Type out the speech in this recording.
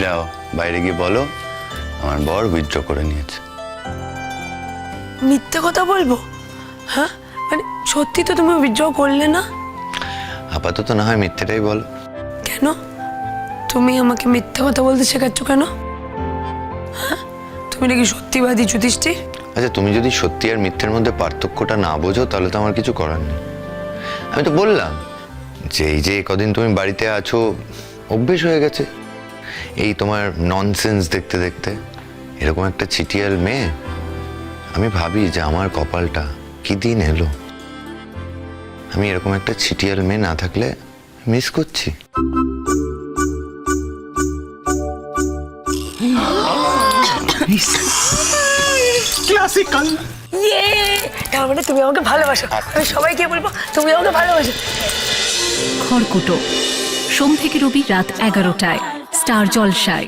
যাও বাইরে গিয়ে বলো আমার বর উইথড্র করে নিয়েছে। মিথ্যে কথা বলবো? হ্যাঁ, মানে সত্যি তো তুমি উইথড্র করলে না? আপাতত না হয় মিথ্যেটাই বলো। কেন তুমি আমাকে মিথ্যে কথা বলতে শেখাচ্ছ কেন? হ্যাঁ, তুমি নাকি সত্যিবাদী যুধিষ্ঠির? আচ্ছা, তুমি যদি সত্যি আর মিথ্যের মধ্যে পার্থক্যটা না বোঝো তাহলে তো আমার কিছু করার নেই। আমি তো বললাম যে এই যে কদিন তুমি বাড়িতে আছো অভ্যেস হয়ে গেছে এই তোমার ননসেন্স দেখতে দেখতে। এরকম একটা চিটিয়াল মেয়ে, আমি ভাবি যে আমার কপালটা কি দিন এলো। আমি এরকম একটা চিটিয়াল মেয়ে না থাকলে মিস করছি। ক্লাসিক্যাল। ইয়ে, তার মানে তুমি আমাকে ভালোবাসো। আমি সবাইকে বলবো তুমি আমাকে ভালোবাসো। খড়কুটো সোম থেকে রবি রাত 11টায় স্টার জলসায়।